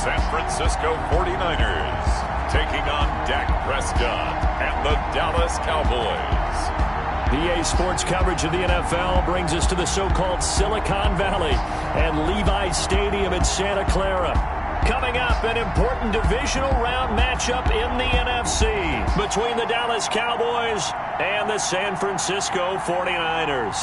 San Francisco 49ers taking on Dak Prescott and the Dallas Cowboys. EA Sports coverage of the NFL brings us to the so-called Silicon Valley and Levi's Stadium in Santa Clara. Coming up, an important divisional round matchup in the NFC between the Dallas Cowboys and the San Francisco 49ers.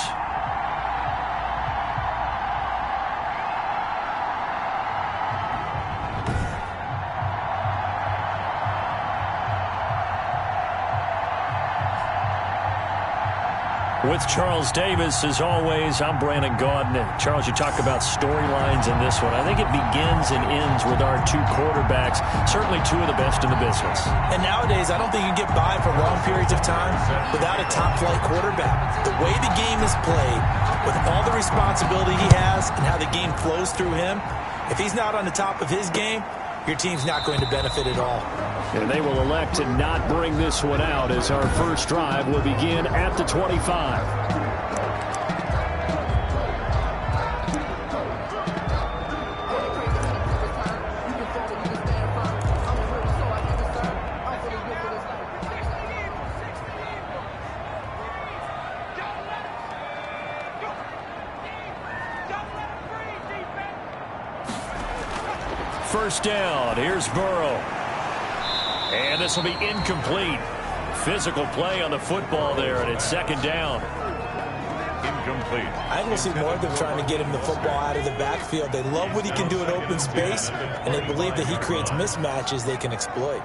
With Charles Davis, as always, I'm Brandon Gaudin. Charles, you talk about storylines in this one. I think it begins and ends with our two quarterbacks, certainly two of the best in the business. And nowadays, I don't think you can get by for long periods of time without a top-flight quarterback. The way the game is played, with all the responsibility he has and how the game flows through him, if he's not on the top of his game, your team's not going to benefit at all. And they will elect to not bring this one out as our first drive will begin at the 25. First down, here's Burrow. And this will be incomplete. Physical play on the football there, and it's second down. Incomplete. I think we'll see more of them trying to get him the football out of the backfield. They love what he can do in open space, and they believe that he creates mismatches they can exploit.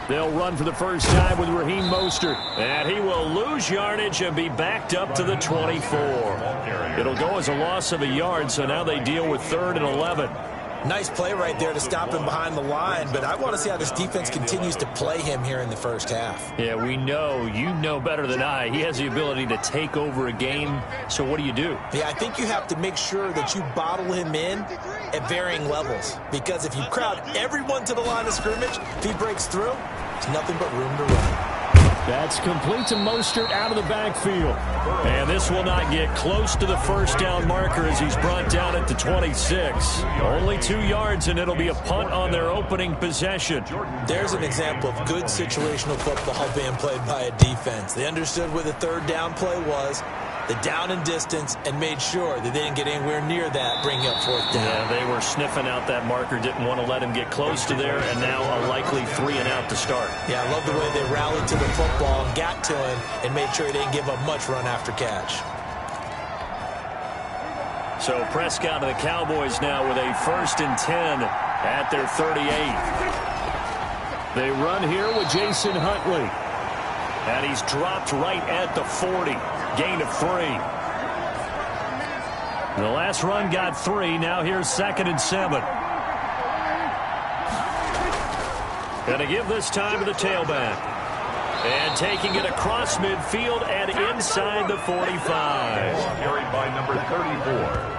They'll run for the first time with Raheem Mostert. And he will lose yardage and be backed up to the 24. It'll go as a loss of a yard, so now they deal with 3rd and 11. Nice play right there to stop him behind the line, but I want to see how this defense continues to play him here in the first half. Yeah, we know. You know better than I. He has the ability to take over a game, so what do you do? Yeah, I think you have to make sure that you bottle him in at varying levels, because if you crowd everyone to the line of scrimmage, if he breaks through, there's nothing but room to run. That's complete to Mostert out of the backfield. And this will not get close to the first down marker as he's brought down at the 26. Only 2 yards, and it'll be a punt on their opening possession. There's an example of good situational football being played by a defense. They understood where the third down play was, the down and distance, and made sure that they didn't get anywhere near that, bringing up 4th down. Yeah, they were sniffing out that marker, didn't want to let him get close to there, and now a likely 3 and out to start. Yeah, I love the way they rallied to the football and got to him and made sure he didn't give up much run after catch. So Prescott and the Cowboys now with a 1st and 10 at their 38. They run here with Jason Huntley. And he's dropped right at the 40. Gain of 3. The last run got 3. Now here's 2nd and 7. Going to give this time to the tailback. And taking it across midfield and inside the 45. Carried by number 34.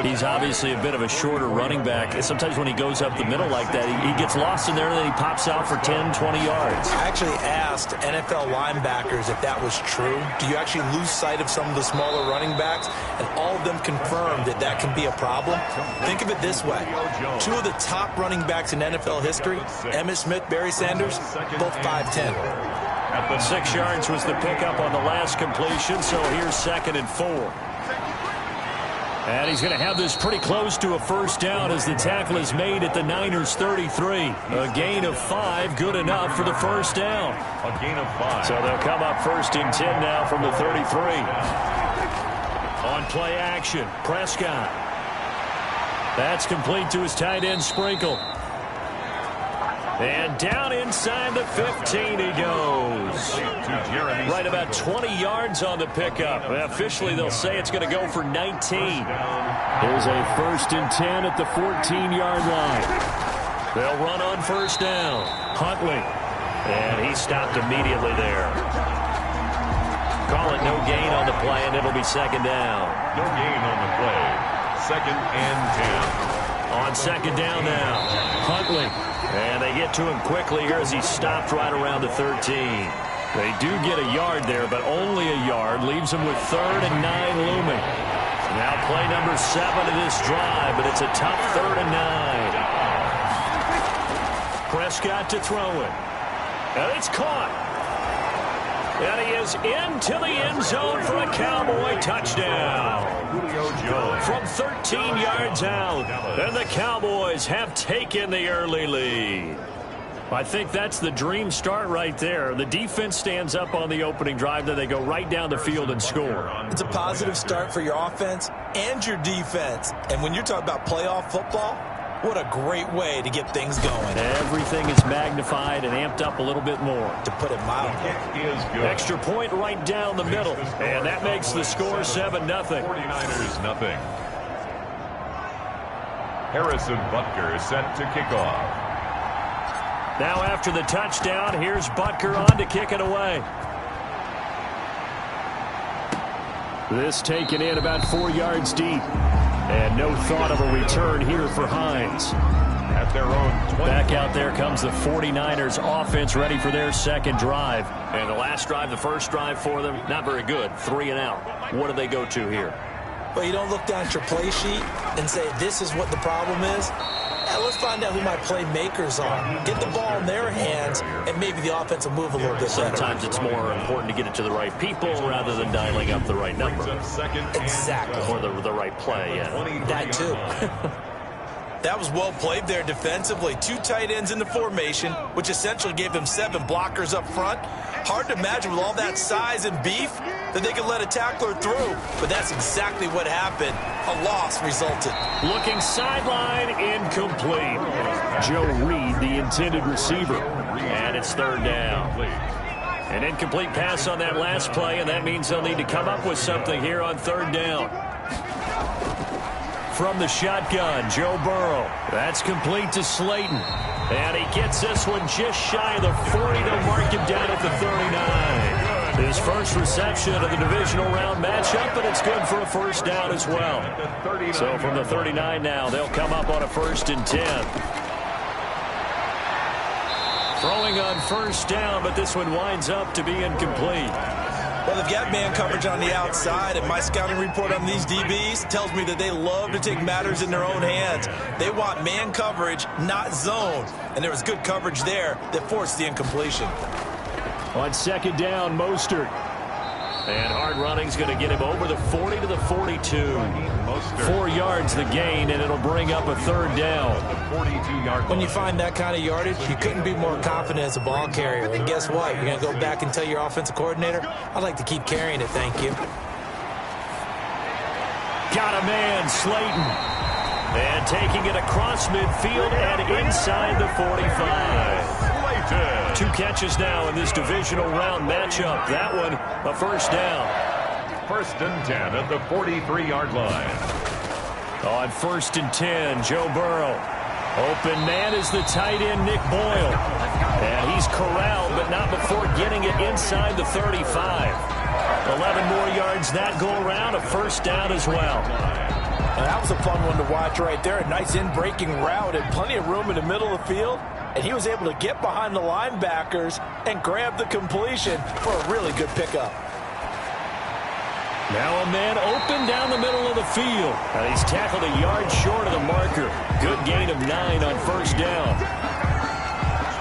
He's obviously a bit of a shorter running back. Sometimes when he goes up the middle like that, he gets lost in there and then he pops out for 10, 20 yards. I actually asked NFL linebackers if that was true. Do you actually lose sight of some of the smaller running backs? And all of them confirmed that that can be a problem. Think of it this way. 2 of the top running backs in NFL history, Emmitt Smith, Barry Sanders, both 5'10". 6 yards was the pickup on the last completion, so here's 2nd and 4. And he's going to have this pretty close to a first down as the tackle is made at the Niners' 33. A gain of 5, good enough for the first down. A gain of 5. So they'll come up 1st and 10 now from the 33. On play action, Prescott. That's complete to his tight end, Sprinkle. And down inside the 15 he goes. Right about 20 yards on the pickup. Officially, they'll say it's going to go for 19. Here's a 1st and 10 at the 14-yard line. They'll run on first down. Huntley. And he stopped immediately there. Call it no gain on the play, and it'll be 2nd down. No gain on the play. 2nd and 10. On 2nd down now. Huntley. And they get to him quickly here as he stopped right around the 13. They do get a yard there, but only a yard. Leaves him with 3rd and 9 looming. Now play number 7 of this drive, but it's a tough 3rd and 9. Prescott to throw it. And it's caught. And he is into the end zone for a Cowboy touchdown. From 13 yards out. And the Cowboys have taken the early lead. I think that's the dream start right there. The defense stands up on the opening drive, then they go right down the field and score. It's a positive start for your offense and your defense. And when you're talking about playoff football, what a great way to get things going. Everything is magnified and amped up a little bit more. To put it mildly. Extra point right down the middle. And that makes the score 7-0. 49ers nothing. Harrison Butker set to kick off. Now after the touchdown, here's Butker on to kick it away. This taken in about 4 yards deep. And no thought of a return here for Hines. At their own 20. Back out there comes the 49ers offense ready for their second drive. And the last drive, the first drive for them, not very good. 3 and out. What do they go to here? Well, you don't look down at your play sheet and say, this is what the problem is. Let's find out who my playmakers are. Get the ball in their hands, and maybe the offense will move a little bit better. Sometimes it's more important to get it to the right people rather than dialing up the right number. Exactly. Or the right play, yeah. That too. That was well played there defensively. 2 tight ends in the formation, which essentially gave them 7 blockers up front. Hard to imagine with all that size and beef that they could let a tackler through. But that's exactly what happened. A loss resulted. Looking sideline, incomplete. Joe Reed, the intended receiver. And it's 3rd down. An incomplete pass on that last play, and that means they'll need to come up with something here on 3rd down. From the shotgun, Joe Burrow. That's complete to Slayton. And he gets this one just shy of the 40. They'll mark him down at the 39. His first reception of the divisional round matchup, but it's good for a first down as well. So from the 39 now, they'll come up on a 1st and 10. Throwing on 1st down, but this one winds up to be incomplete. Well, they've got man coverage on the outside, and my scouting report on these DBs tells me that they love to take matters in their own hands. They want man coverage, not zone. And there was good coverage there that forced the incompletion. On 2nd down, Mostert. And hard running's going to get him over the 40 to the 42. 4 yards the gain, and it'll bring up a 3rd down. When you find that kind of yardage, you couldn't be more confident as a ball carrier. And guess what? You're going to go back and tell your offensive coordinator, I'd like to keep carrying it, thank you. Got a man, Slayton. And taking it across midfield and inside the 45. 2 catches now in this divisional round matchup. That one, a 1st down. 1st and 10 at the 43-yard line. On 1st and 10, Joe Burrow. Open man is the tight end, Nick Boyle. And he's corralled, but not before getting it inside the 35. 11 more yards that go around, a 1st down as well. And that was a fun one to watch right there. A nice in-breaking route and plenty of room in the middle of the field. And he was able to get behind the linebackers and grab the completion for a really good pickup. Now a man open down the middle of the field. And he's tackled a yard short of the marker. Good gain of 9 on 1st down.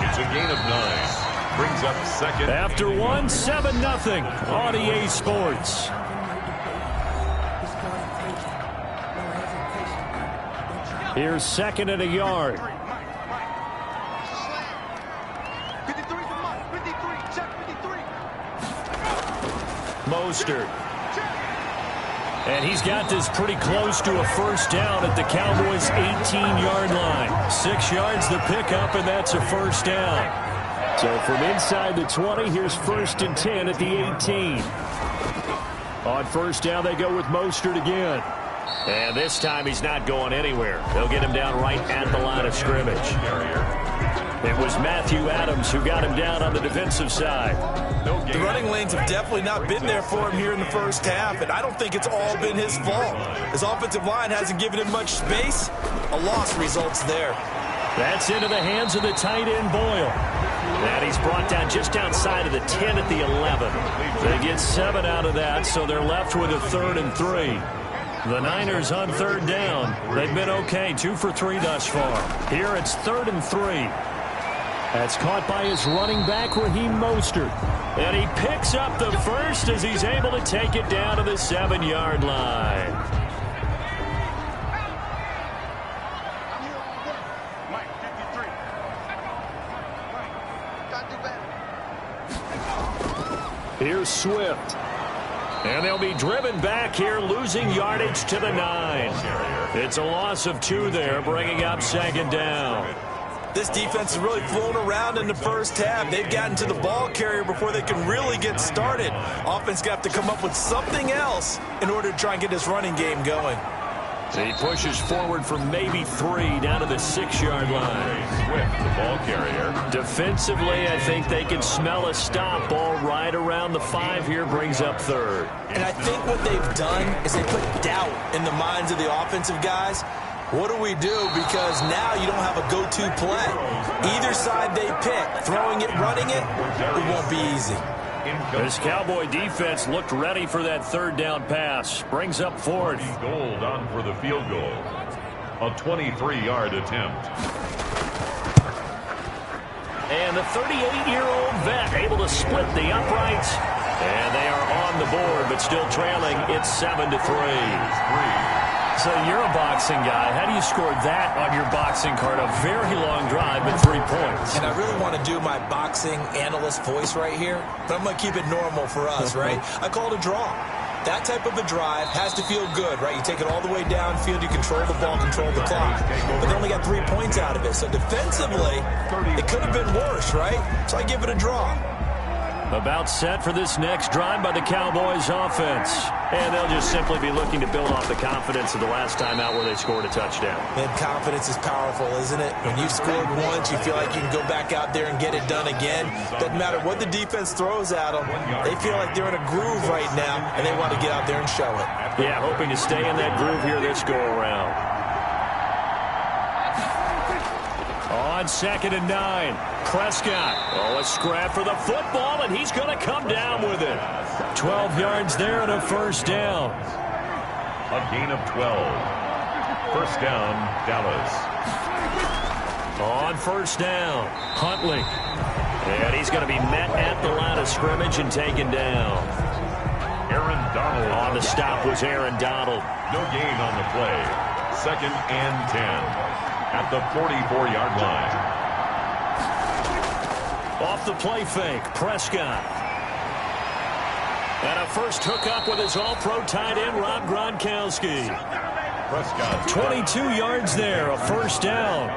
It's a gain of 9. Brings up 2nd. After 1, 7-0 on EA Sports. Here's 2nd and a yard. Mostert. And he's got this pretty close to a 1st down at the Cowboys' 18-yard line. 6 yards the pickup, and that's a 1st down. So from inside the 20, here's 1st and 10 at the 18. On 1st down, they go with Mostert again. And this time he's not going anywhere. They'll get him down right at the line of scrimmage. It was Matthew Adams who got him down on the defensive side. The running lanes have definitely not been there for him here in the 1st half, and I don't think it's all been his fault. His offensive line hasn't given him much space. A loss results there. That's into the hands of the tight end, Boyle. And he's brought down just outside of the 10 at the 11. They get 7 out of that, so they're left with a 3rd and 3. The Niners on third down. They've been okay, 2 for 3 thus far. Here it's 3rd and 3. That's caught by his running back, Raheem Mostert. And he picks up the first as he's able to take it down to the 7-yard line. Here's Swift. And they'll be driven back here, losing yardage to the 9. It's a loss of 2 there, bringing up 2nd down. This defense has really flown around in the first half. They've gotten to the ball carrier before they can really get started. Offense got to come up with something else in order to try and get this running game going. He pushes forward for maybe 3 down to the 6-yard line. Swift, the ball carrier. Defensively, I think they can smell a stop. Ball right around the 5 here, brings up 3rd. And I think what they've done is they put doubt in the minds of the offensive guys. What do we do? Because now you don't have a go-to play. Either side they pick, throwing it, running it, it won't be easy. This Cowboy defense looked ready for that 3rd down pass. Brings up 4th. Gold on for the field goal. A 23-yard attempt. And the 38-year-old vet able to split the uprights. And they are on the board, but still trailing. It's 7-3. So you're a boxing guy. How do you score that on your boxing card? A very long drive, but 3 points. And I really want to do my boxing analyst voice right here, but I'm going to keep it normal for us, right? I call it a draw. That type of a drive has to feel good, right? You take it all the way downfield, you control the ball, control the clock. But they only got 3 points out of it. So defensively, it could have been worse, right? So I give it a draw. About set for this next drive by the Cowboys offense. And they'll just simply be looking to build off the confidence of the last time out where they scored a touchdown. Man, confidence is powerful, isn't it? When you've scored once, you feel like you can go back out there and get it done again. Doesn't matter what the defense throws at them. They feel like they're in a groove right now, and they want to get out there and show it. Yeah, hoping to stay in that groove here this go-around. On 2nd and 9, Prescott. Oh, a scrap for the football, and he's going to come down with it. 12 yards there and a 1st down. A gain of 12. 1st down, Dallas. On 1st down, Huntley. And he's going to be met at the line of scrimmage and taken down. Aaron Donald. On the stop was Aaron Donald. No gain on the play. 2nd and 10. At the 44-yard line. Off the play fake, Prescott. And a first hookup with his all-pro tight end, Rob Gronkowski. Prescott. 22 yards there, a 1st down.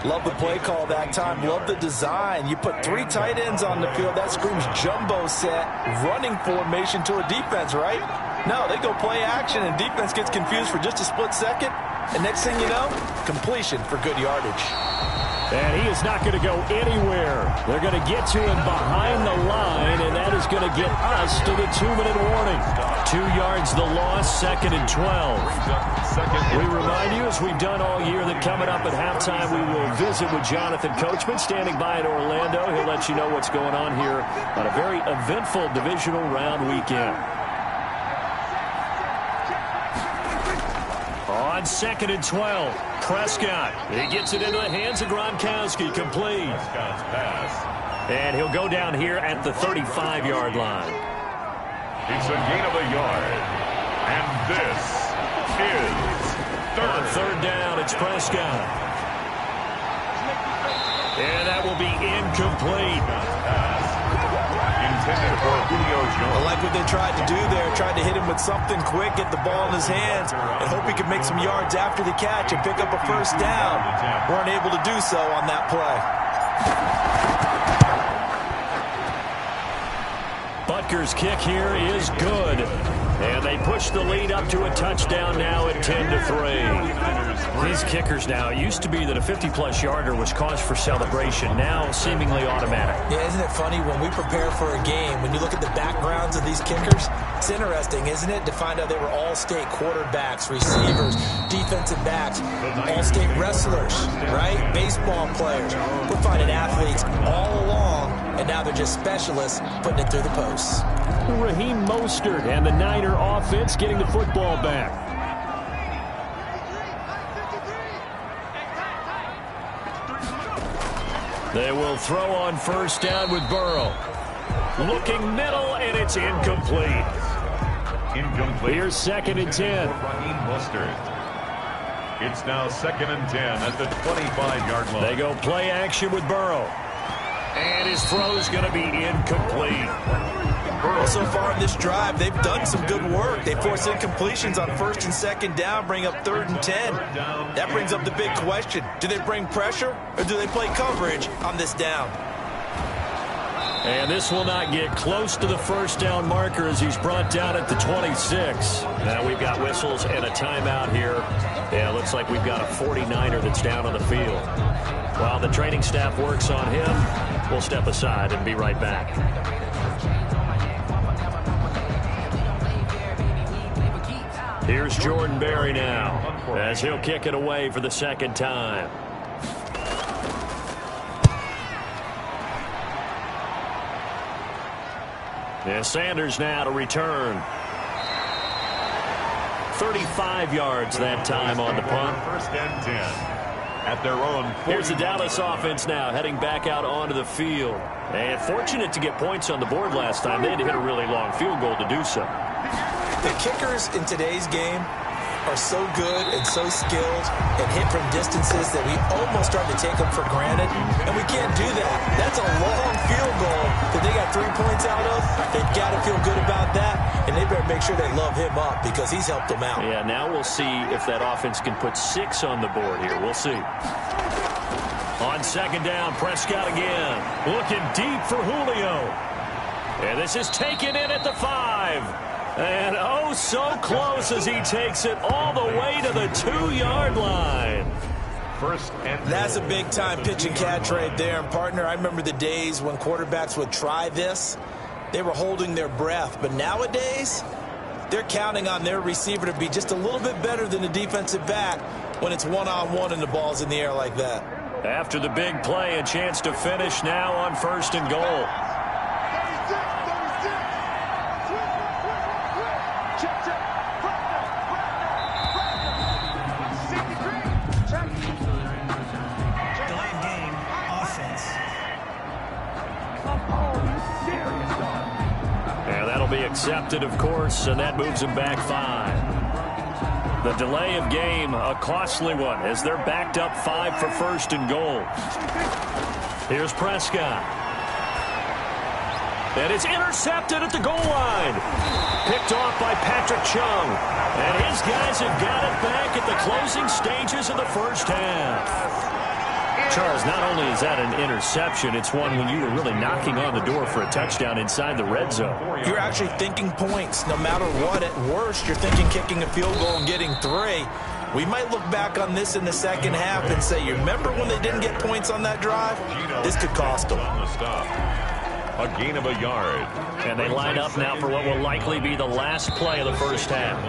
Love the play call that time. Love the design. You put 3 tight ends on the field. That screams jumbo set, running formation to a defense, right? No, they go play action, and defense gets confused for just a split second. And next thing you know, completion for good yardage. And he is not going to go anywhere. They're going to get to him behind the line, and that is going to get us to the 2-minute warning. 2 yards the loss, 2nd and 12. We remind you, as we've done all year, that coming up at halftime, we will visit with Jonathan Coachman, standing by in Orlando. He'll let you know what's going on here on a very eventful divisional round weekend. On 2nd and 12, Prescott. He gets it into the hands of Gronkowski, complete. Prescott's pass. And he'll go down here at the 35-yard line. It's a gain of a yard. And this is third. On 3rd down, it's Prescott. And that will be incomplete. Intended for Julio Jones. I like what they tried to do there. Tried to hit him with something quick, get the ball in his hands, and hope he could make some yards after the catch and pick up a 1st down. Weren't able to do so on that play. Butker's kick here is good. And they push the lead up to a touchdown now at 10-3. These kickers now, it used to be that a 50-plus yarder was cause for celebration. Now seemingly automatic. Yeah, isn't it funny when we prepare for a game, when you look at the backgrounds of these kickers, it's interesting, isn't it, to find out they were all-state quarterbacks, receivers, defensive backs, all-state wrestlers, right? Baseball players. We're finding athletes all along, and but now they're just specialists putting it through the posts. Raheem Mostert and the Niner offense getting the football back. They will throw on first down with Burrow. Looking middle, and it's incomplete. Here's 2nd and 10. Raheem Mostert. It's now 2nd and 10 at the 25-yard line. They go play action with Burrow. And his throw's going to be incomplete. Well, so far in this drive, they've done some good work. They force incompletions on 1st and 2nd down, bring up 3rd and 10. That brings up the big question. Do they bring pressure or do they play coverage on this down? And this will not get close to the first down marker as he's brought down at the 26. Now we've got whistles and a timeout here. Yeah, it looks like we've got a 49er that's down on the field. While the training staff works on him, we'll step aside and be right back. Here's Jordan Berry now as he'll kick it away for the 2nd time. And Sanders now to return. 35 yards that time on the punt. 1st and 10 at their own 40. Here's the Dallas offense now heading back out onto the field. And fortunate to get points on the board last time. They had to hit a really long field goal to do so. The kickers in today's game are so good and so skilled and hit from distances that we almost start to take them for granted, and we can't do that. That's a long field goal that they got 3 points out of. They've got to feel good about that, and they better make sure they love him up because he's helped them out. Yeah, now we'll see if that offense can put 6 on the board here. We'll see. On 2nd down, Prescott again. Looking deep for Julio. And this is taken in at the 5. And oh, so close as he takes it all the way to the 2-yard line. 1st and 10. That's a big-time pitch and catch right there. And, partner, I remember the days when quarterbacks would try this. They were holding their breath. But nowadays, they're counting on their receiver to be just a little bit better than the defensive back when it's one-on-one and the ball's in the air like that. After the big play, a chance to finish now on 1st and goal. Be accepted, of course, and that moves them back 5. The delay of game, a costly one, as they're backed up 5 for 1st and goal. Here's Prescott. And it's intercepted at the goal line. Picked off by Patrick Chung. And his guys have got it back at the closing stages of the 1st half. Charles, not only is that an interception, it's one when you were really knocking on the door for a touchdown inside the red zone. You're actually thinking points. No matter what, at worst, you're thinking kicking a field goal and getting 3. We might look back on this in the 2nd half and say, you remember when they didn't get points on that drive? This could cost them. A gain of a yard. And they line up now for what will likely be the last play of the 1st half.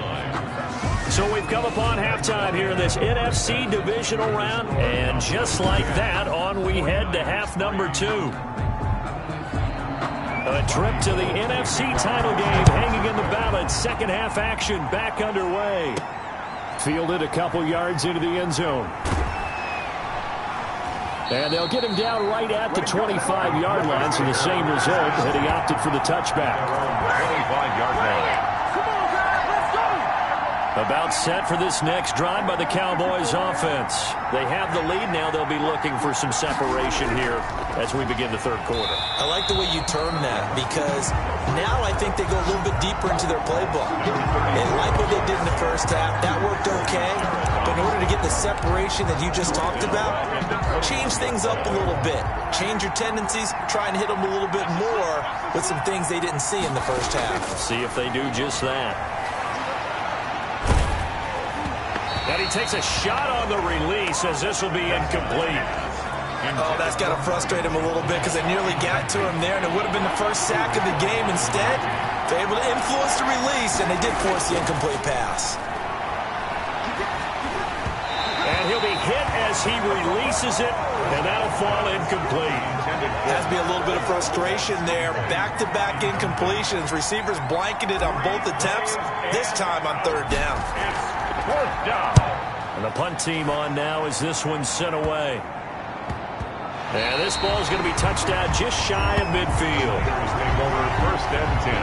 So we've come upon halftime here in this NFC divisional round, and just like that, on we head to half number 2. A trip to the NFC title game hanging in the balance. 2nd half action back underway. Fielded a couple yards into the end zone. And they'll get him down right at the 25-yard line, so the same result, and he opted for the touchback. 25-yard line. About set for this next drive by the Cowboys offense. They have the lead now. They'll be looking for some separation here as we begin the 3rd quarter. I like the way you term that because now I think they go a little bit deeper into their playbook. They like what they did in the 1st half. That worked okay. But in order to get the separation that you just talked about, change things up a little bit. Change your tendencies. Try and hit them a little bit more with some things they didn't see in the 1st half. See if they do just that. And he takes a shot on the release as this will be incomplete. Oh, that's got to frustrate him a little bit because they nearly got to him there, and it would have been the 1st sack of the game. Instead, they're able to influence the release, and they did force the incomplete pass. And he'll be hit as as he releases it, and that'll fall incomplete. Has to be a little bit of frustration there. Back-to-back incompletions. Receivers blanketed on both attempts, this time on third down. Fourth down. And the punt team on now as this one's sent away. And this ball is going to be touched out just shy of midfield. Take over first and 10.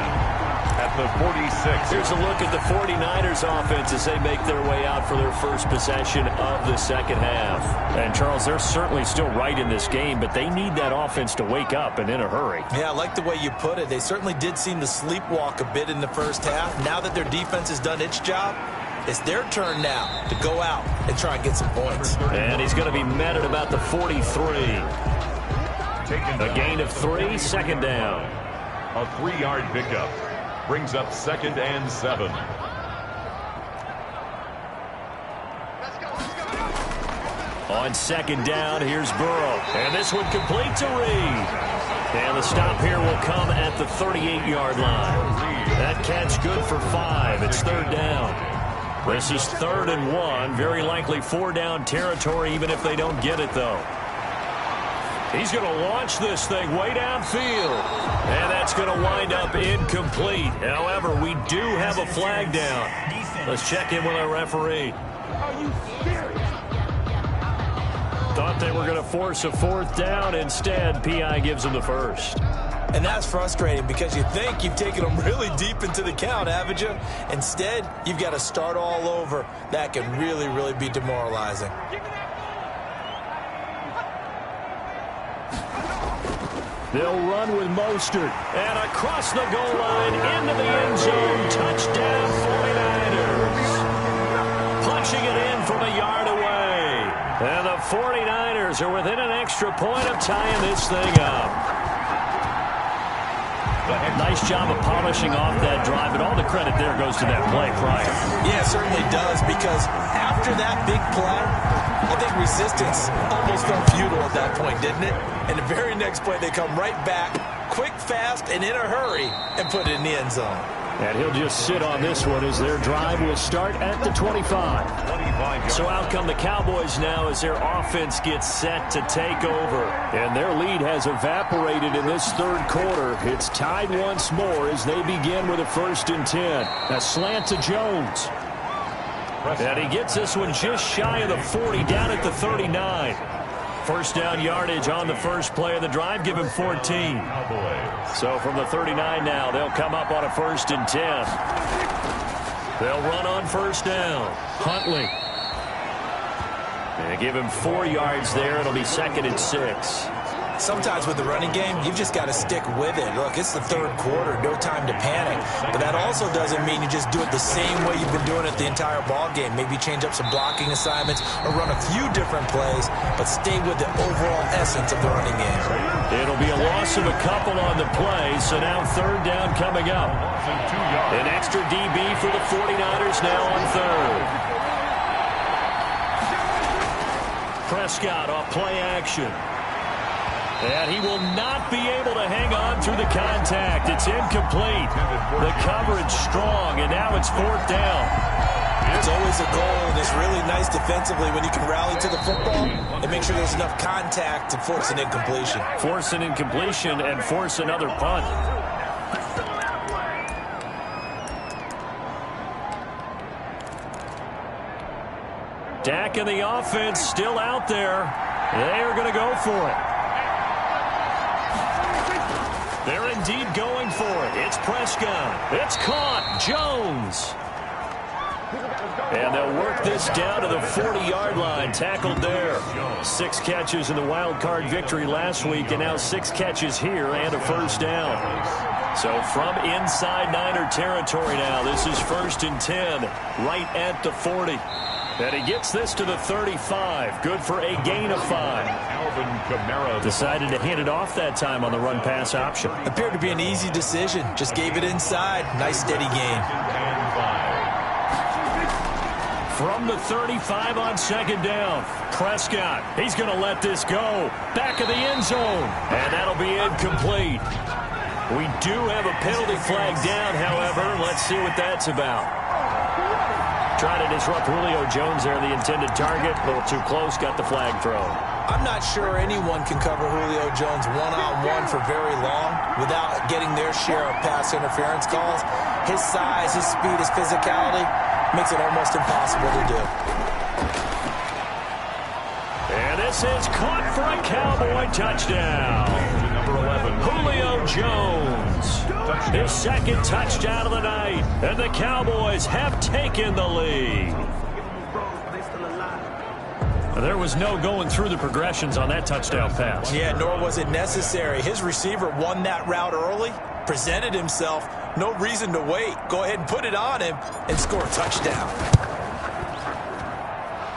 At the 46. Here's a look at the 49ers offense as they make their way out for their first possession of the second half. And, Charles, they're certainly still right in this game, but they need that offense to wake up and in a hurry. Yeah, I like the way you put it. They certainly did seem to sleepwalk a bit in the first half. Now that their defense has done its job, it's their turn now to go out and try and get some points. And he's going to be met at about the 43. A gain of 3, second down. A 3-yard pickup. Brings up second and 7. On second down, here's Burrow. And this one complete to Reed. And the stop here will come at the 38-yard line. That catch good for 5. It's third down. This is 3rd and 1. Very likely 4-down territory, even if they don't get it, though. He's going to launch this thing way downfield. And that's going to wind up incomplete. However, we do have a flag down. Let's check in with our referee. Are you serious? Thought they were going to force a 4th down. Instead, PI gives them the first. And that's frustrating because you think you've taken them really deep into the count, haven't you? Instead, you've got to start all over. That can really, really be demoralizing. They'll run with Mostert. And across the goal line into the end zone. Touchdown 49ers. Punching it in from a yard away. And the 49ers are within an extra point of tying this thing up. Nice job of polishing off that drive, and all the credit there goes to that play prior. Yeah, it certainly does, because after that big play, I think resistance almost felt futile at that point, didn't it? And the very next play, they come right back, quick, fast, and in a hurry, and put it in the end zone. And he'll just sit on this one as their drive will start at the 25. So out come the Cowboys now as their offense gets set to take over. And their lead has evaporated in this third quarter. It's tied once more as they begin with a 1st and 10. A slant to Jones. And he gets this one just shy of the 40, down at the 39. First down yardage on the first play of the drive. Give him 14. So from the 39 now, they'll come up on a 1st and 10. They'll run on first down. Huntley. And give him 4 yards there. It'll be 2nd and 6. Sometimes with the running game, you've just got to stick with it. Look, it's the third quarter, no time to panic. But that also doesn't mean you just do it the same way you've been doing it the entire ball game. Maybe change up some blocking assignments or run a few different plays, but stay with the overall essence of the running game. It'll be a loss of a couple on the play, so now 3rd down coming up. An extra DB for the 49ers now on 3rd. Prescott off play action. And he will not be able to hang on through the contact. It's incomplete. The coverage strong, and now it's 4th down. It's always a goal, and it's really nice defensively when you can rally to the football and make sure there's enough contact to force an incompletion. Force an incompletion and force another punt. Dak and the offense still out there. They are going to go for it. They're indeed going for it. It's Prescott. It's caught. Jones. And they'll work this down to the 40-yard line. Tackled there. 6 catches in the wild card victory last week, and now 6 catches here and a 1st down. So from inside Niner territory now, this is 1st and 10, right at the 40. And he gets this to the 35. Good for a gain of 5. Decided to hand it off that time on the run-pass option. Appeared to be an easy decision. Just gave it inside. Nice steady gain. From the 35 on 2nd down. Prescott. He's going to let this go. Back of the end zone. And that'll be incomplete. We do have a penalty flag down, however. Let's see what that's about. Trying to disrupt Julio Jones there, the intended target. A little too close, got the flag thrown. I'm not sure anyone can cover Julio Jones one-on-one for very long without getting their share of pass interference calls. His size, his speed, his physicality makes it almost impossible to do. And this is caught for a Cowboy touchdown. Number 11, Julio Jones. His second touchdown of the night. And the Cowboys have taken the lead. There was no going through the progressions on that touchdown pass. Yeah, nor was it necessary. His receiver won that route early, presented himself. No reason to wait. Go ahead and put it on him and score a touchdown.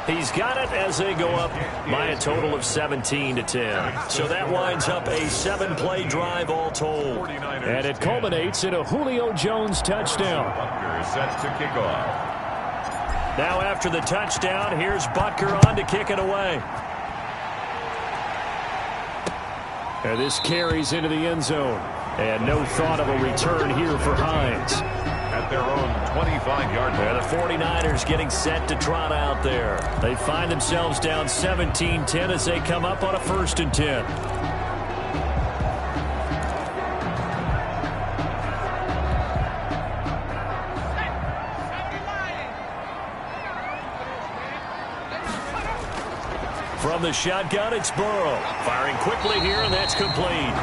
He's got it as they go up by a total of 17-10. So that winds up a 7-play drive all told. And it culminates in a Julio Jones touchdown. Butker is set to kick off. Now after the touchdown, here's Butker on to kick it away. And this carries into the end zone. And no thought of a return here for Hines. At their own 25-yard line. The 49ers getting set to trot out there. They find themselves down 17-10 as they come up on a 1st and 10. From the shotgun, it's Burrow. Firing quickly here, and that's complete.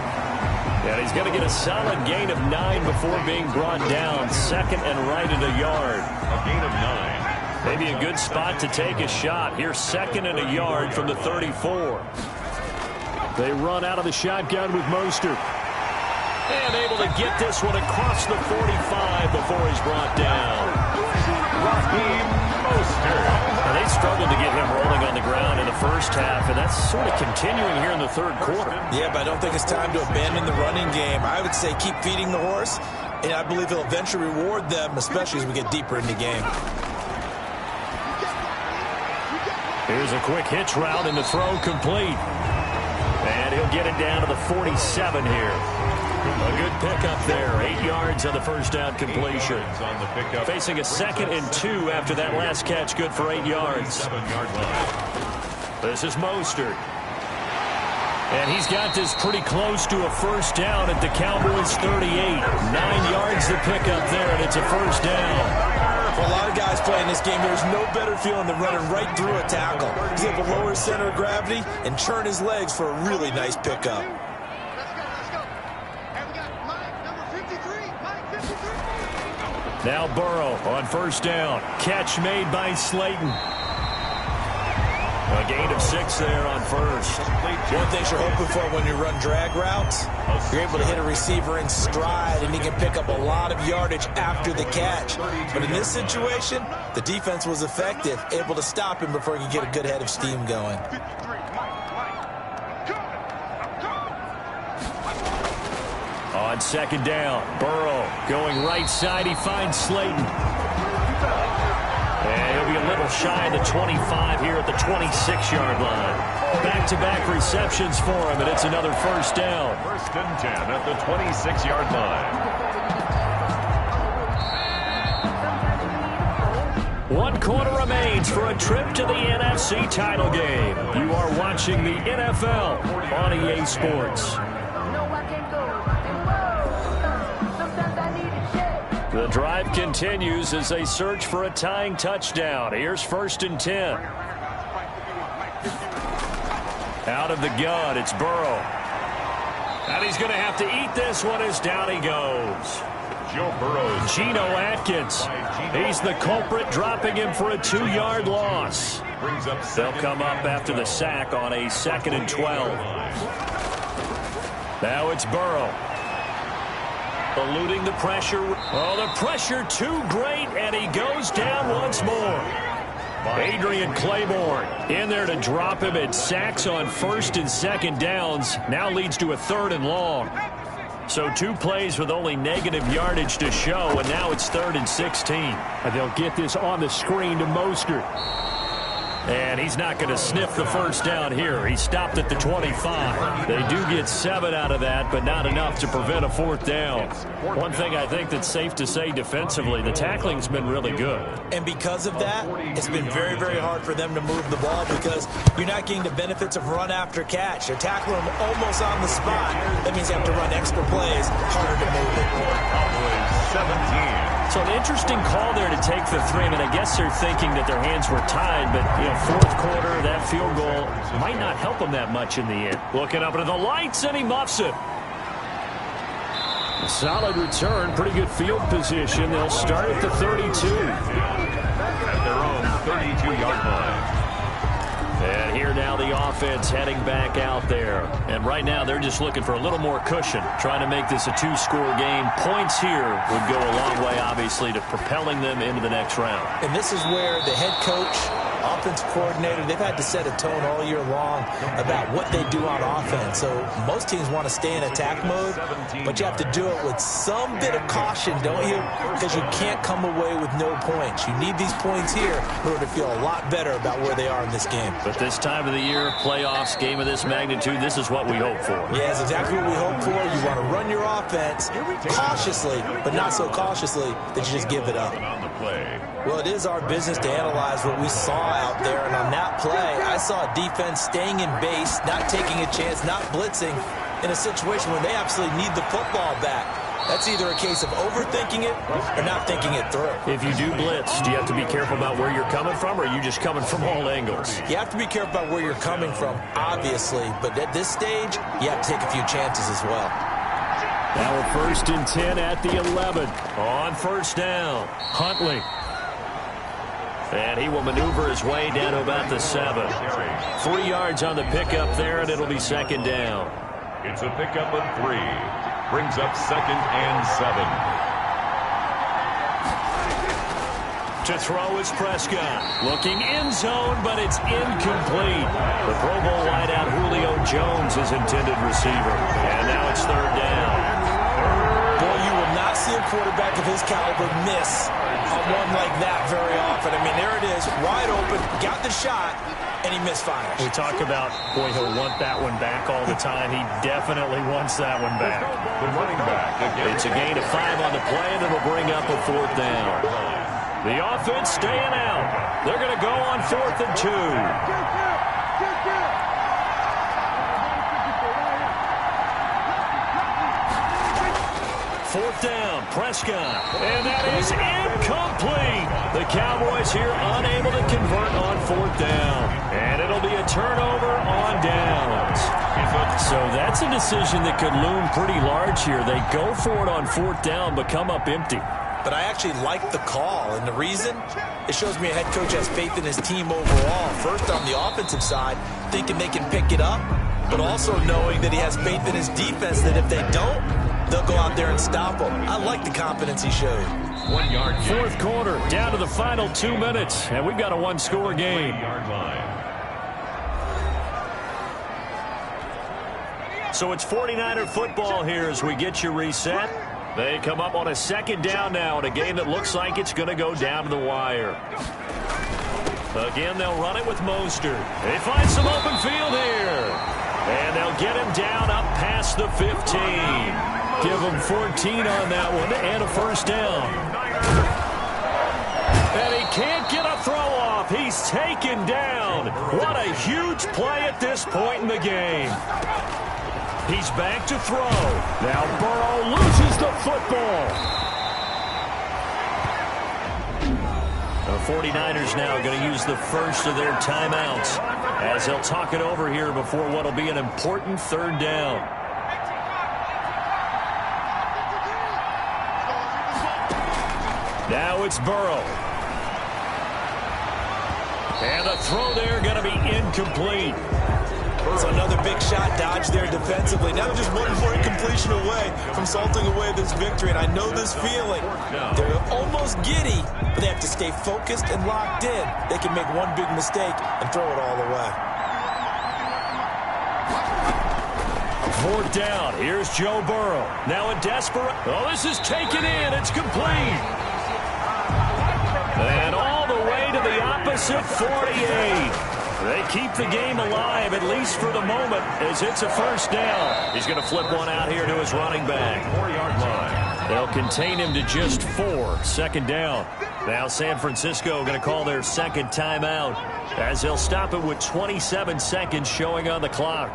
And he's going to get a solid gain of 9 before being brought down. 2nd and right at a yard. A gain of 9. Maybe a good spot to take a shot. Here's 2nd and a yard from the 34. They run out of the shotgun with Mostert. And able to get this one across the 45 before he's brought down. They struggled to get him rolling on the ground in the first half, and that's sort of continuing here in the 3rd quarter. Yeah, but I don't think it's time to abandon the running game. I would say keep feeding the horse, and I believe he'll eventually reward them, especially as we get deeper in the game. Here's a quick hitch route, and the throw complete. And he'll get it down to the 47 here. A good pickup there. 8 yards on the first down completion. Facing a 2nd and 2 after that last catch. Good for 8 yards. 7-yard line. This is Mostert. And he's got this pretty close to a first down at the Cowboys' 38. 9 yards to pick up there, and it's a first down. For a lot of guys playing this game, there's no better feeling than running right through a tackle. He's able to lower his center of gravity and turn his legs for a really nice pickup. Now Burrow on first down. Catch made by Slayton. A gain of 6 there on first. One thing you're hoping for when you run drag routes, you're able to hit a receiver in stride, and he can pick up a lot of yardage after the catch. But in this situation, the defense was effective, able to stop him before he could get a good head of steam going. On 2nd down, Burrow going right side. He finds Slayton. And he'll be a little shy of the 25 here at the 26-yard line. Back-to-back receptions for him, and it's another first down. 1st and 10 at the 26-yard line. 1 quarter remains for a trip to the NFC title game. You are watching the NFL on EA Sports. The drive continues as they search for a tying touchdown. Here's 1st and 10. Out of the gun, it's Burrow. And he's going to have to eat this one as down he goes. Joe Burrow. Geno Atkins. He's the culprit, dropping him for a 2-yard loss. They'll come up after the sack on a 2nd and 12. Now it's Burrow. Eluding the pressure. Oh, the pressure too great, and he goes down once more. Adrian Claiborne in there to drop him. It sacks on 1st and 2nd downs. Now leads to a 3rd and long. So 2 plays with only negative yardage to show, and now it's 3rd and 16. And they'll get this on the screen to Mostert. And he's not going to sniff the first down here. He stopped at the 25. They do get 7 out of that, but not enough to prevent a 4th down. One thing I think that's safe to say defensively, the tackling's been really good. And because of that, it's been very, very hard for them to move the ball because you're not getting the benefits of run after catch. They're tackling them almost on the spot. That means they have to run extra plays, harder to move it. Cowboys 17. So an interesting call there to take the 3. I mean, I guess they're thinking that their hands were tied, but, 4th quarter, that field goal might not help them that much in the end. Looking up into the lights, and he muffs it. A solid return, pretty good field position. They'll start at the 32. At their own 32-yard line. And here now the offense heading back out there. And right now they're just looking for a little more cushion, trying to make this a 2-score game. Points here would go a long way, obviously, to propelling them into the next round. And this is where the head coach, offensive coordinator, they've had to set a tone all year long about what they do on offense. So most teams want to stay in attack mode, but you have to do it with some bit of caution, don't you? Because you can't come away with no points. You need these points here in order to feel a lot better about where they are in this game. But this time of the year, playoffs, game of this magnitude, this is what we hope for. Yeah, it's exactly what we hope for. You want to run your offense cautiously, but not so cautiously that you just give it up. Well, it is our business to analyze what we saw out there, and on that play, I saw a defense staying in base, not taking a chance, not blitzing in a situation where they absolutely need the football back. That's either a case of overthinking it or not thinking it through. If you do blitz, do you have to be careful about where you're coming from, or are you just coming from all angles? You have to be careful about where you're coming from, obviously, but at this stage, you have to take a few chances as well. Now a 1st and 10 at the 11. On 1st down, Huntley. And he will maneuver his way down to about the 7. 3 yards on the pickup there, and it'll be 2nd down. It's a pickup of 3. Brings up 2nd and 7. To throw is Prescott. Looking end zone, but it's incomplete. The Pro Bowl wideout Julio Jones is intended receiver. And now it's 3rd down. Boy, you will not see a quarterback of his caliber miss on one like that very often. I mean, there it is, wide open, got the shot, and he misfires. We talk about, boy, he'll want that one back all the time. He definitely wants that one back. The running back. It's a gain of 5 on the play, and it'll bring up a 4th down. The offense staying out. They're going to go on 4th and 2. 4th down, Prescott. And that is incomplete. The Cowboys here unable to convert on 4th down. And it'll be a turnover on downs. So that's a decision that could loom pretty large here. They go for it on 4th down, but come up empty. But I actually like the call, and the reason? It shows me a head coach has faith in his team overall. First, on the offensive side, thinking they can pick it up, but also knowing that he has faith in his defense that if they don't, they'll go out there and stop them. I like the confidence he showed. 1 yard. 4th quarter, down to the final 2 minutes, and we've got a 1-score game. So it's 49er football here as we get you reset. They come up on a 2nd down now in a game that looks like it's going to go down to the wire. Again, they'll run it with Mostert. They find some open field here. And they'll get him down up past the 15. Give him 14 on that one and a 1st down. And he can't get a throw off. He's taken down. What a huge play at this point in the game. He's back to throw. Now Burrow loses the football. The 49ers now going to use the first of their timeouts as they'll talk it over here before what will be an important 3rd down. Now it's Burrow. And the throw there going to be incomplete. So another big shot dodged there defensively. Now just one more incompletion away from salting away this victory. And I know this feeling. They're almost giddy, but they have to stay focused and locked in. They can make one big mistake and throw it all away. 4th down. Here's Joe Burrow. Now a desperate. Oh, this is taken in. It's complete. And all the way to the opposite 48. They keep the game alive, at least for the moment, as it's a first down. He's going to flip one out here to his running back. 4-yard line. They'll contain him to just 4. Second down. Now San Francisco going to call their second timeout, as they'll stop it with 27 seconds showing on the clock.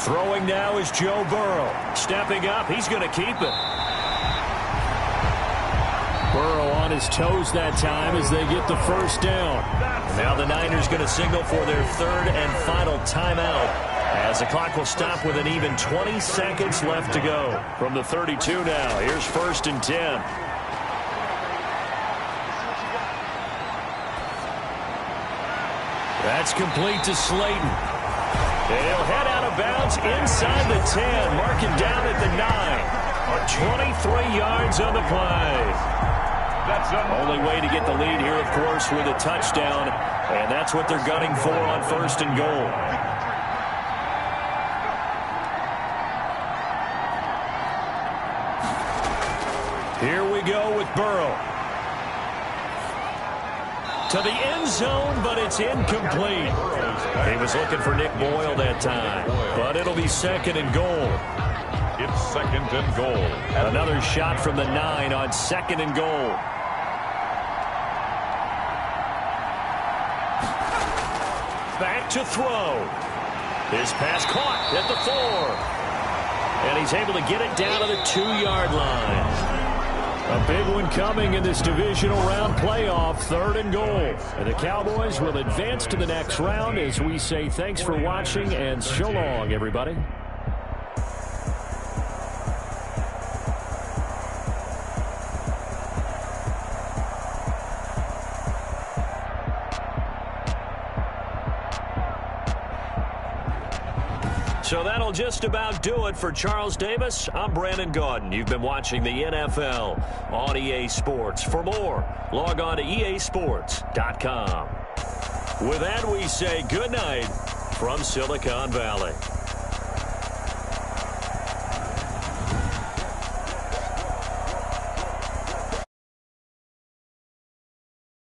Throwing now is Joe Burrow. Stepping up, he's going to keep it. Burrow on his toes that time as they get the first down. And now the Niners going to signal for their third and final timeout, as the clock will stop with an even 20 seconds left to go. From the 32 now, here's 1st and 10. That's complete to Slayton. And he'll head out of bounds inside the 10, marking down at the 9. 23 yards on the play. Only way to get the lead here, of course, with a touchdown, and that's what they're gunning for on 1st and goal. Here we go with Burrow. To the end zone, but it's incomplete. He was looking for Nick Boyle that time, but it'll be 2nd and goal. It's 2nd and goal. Another shot from the 9 on 2nd and goal. Back to throw. His pass caught at the 4. And he's able to get it down to the 2-yard line. A big one coming in this divisional round playoff, 3rd and goal. And the Cowboys will advance to the next round as we say thanks for watching and so long, everybody. So that'll just about do it for Charles Davis. I'm Brandon Gaudin. You've been watching the NFL on EA Sports. For more, log on to easports.com. With that, we say good night from Silicon Valley.